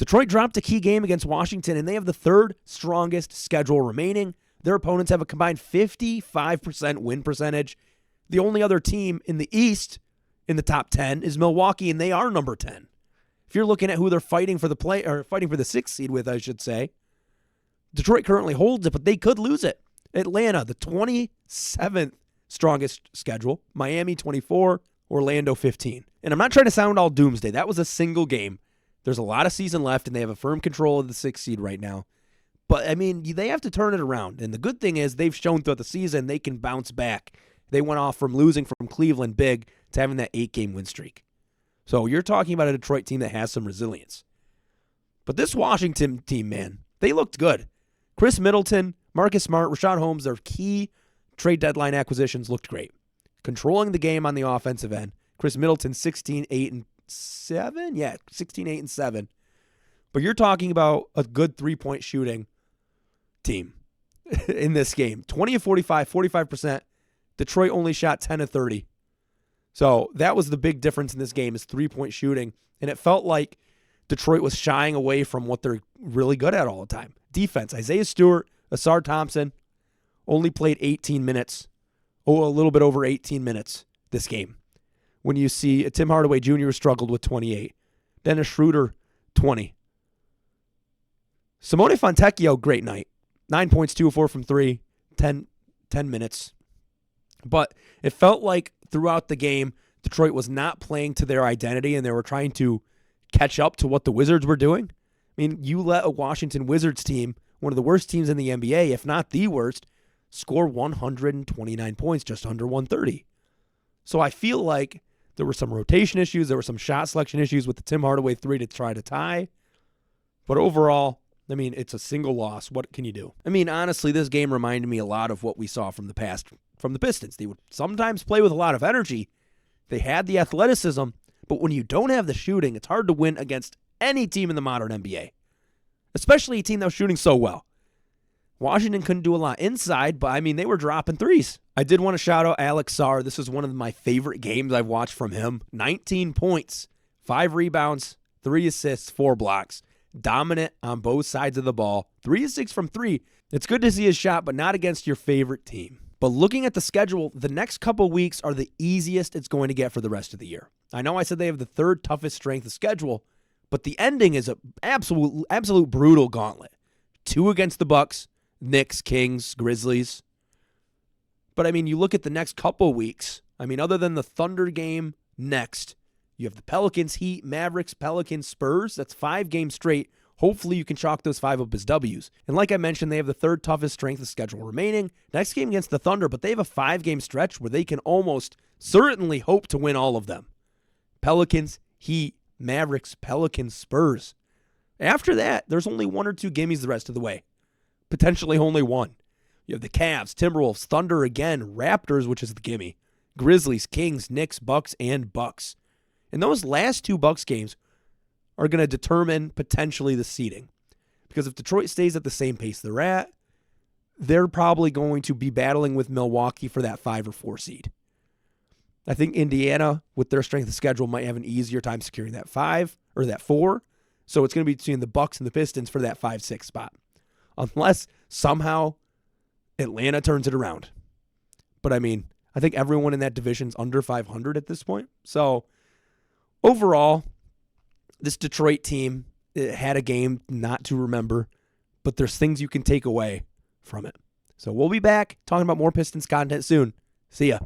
Detroit dropped a key game against Washington, and they have the third strongest schedule remaining. Their opponents have a combined 55% win percentage. The only other team in the East in the top 10 is Milwaukee, and they are number 10. If you're looking at who they're fighting for the sixth seed with, I should say, Detroit currently holds it, but they could lose it. Atlanta, the 27th strongest schedule. Miami, 24. Orlando, 15. And I'm not trying to sound all doomsday. That was a single game. There's a lot of season left, and they have a firm control of the sixth seed right now. But, I mean, they have to turn it around. And the good thing is they've shown throughout the season they can bounce back. They went off from losing from Cleveland big to having that 8-game win streak. So you're talking about a Detroit team that has some resilience. But this Washington team, man, they looked good. Chris Middleton, Marcus Smart, Rashad Holmes, their key trade deadline acquisitions looked great. Controlling the game on the offensive end. Chris Middleton, 16, 8, and 7? Yeah, 16, 8, and 7. But you're talking about a good three-point shooting team in this game. 20 of 45, 45%. Detroit only shot 10 of 30. So that was the big difference in this game is three-point shooting. And it felt like Detroit was shying away from what they're really good at all the time. Defense, Isaiah Stewart, Asar Thompson only played 18 minutes. Oh, a little bit over 18 minutes this game. When you see Tim Hardaway Jr. struggled with 28. Dennis Schroeder, 20. Simone Fontecchio, great night. 9 points, 2 of 4 from 3, 10 minutes. But it felt like throughout the game, Detroit was not playing to their identity, and they were trying to catch up to what the Wizards were doing. I mean, you let a Washington Wizards team, one of the worst teams in the NBA, if not the worst, score 129 points, just under 130. So I feel like there were some rotation issues. There were some shot selection issues with the Tim Hardaway 3 to try to tie. But overall, I mean, it's a single loss. What can you do? I mean, honestly, this game reminded me a lot of what we saw from the past from the Pistons. They would sometimes play with a lot of energy. They had the athleticism, but when you don't have the shooting, it's hard to win against any team in the modern NBA, especially a team that was shooting so well. Washington couldn't do a lot inside, but, I mean, they were dropping threes. I did want to shout out Alex Sarr. This is one of my favorite games I've watched from him. 19 points, 5 rebounds, 3 assists, 4 blocks. Dominant on both sides of the ball. 3 of 6 from 3. It's good to see his shot, but not against your favorite team. But looking at the schedule, the next couple weeks are the easiest it's going to get for the rest of the year. I know I said they have the third toughest strength of schedule, but the ending is an absolute brutal gauntlet. 2 against the Bucks, Knicks, Kings, Grizzlies. But, I mean, you look at the next couple weeks. I mean, other than the Thunder game next, you have the Pelicans, Heat, Mavericks, Pelicans, Spurs. That's 5 games straight. Hopefully you can chalk those 5 up as W's. And like I mentioned, they have the third toughest strength of schedule remaining. Next game against the Thunder, but they have a 5-game stretch where they can almost certainly hope to win all of them. Pelicans, Heat, Mavericks, Pelicans, Spurs. After that, there's only 1 or 2 gimmies the rest of the way. Potentially only 1. You have the Cavs, Timberwolves, Thunder again, Raptors, which is the gimme, Grizzlies, Kings, Knicks, Bucks, and Bucks. And those last 2 Bucks games are going to determine potentially the seeding. Because if Detroit stays at the same pace they're at, they're probably going to be battling with Milwaukee for that 5 or 4 seed. I think Indiana, with their strength of schedule, might have an easier time securing that 5 or that 4. So it's going to be between the Bucks and the Pistons for that 5-6 spot. Unless somehow Atlanta turns it around. But I mean, I think everyone in that division's under 500 at this point. So overall, this Detroit team had a game not to remember, but there's things you can take away from it. So we'll be back talking about more Pistons content soon. See ya.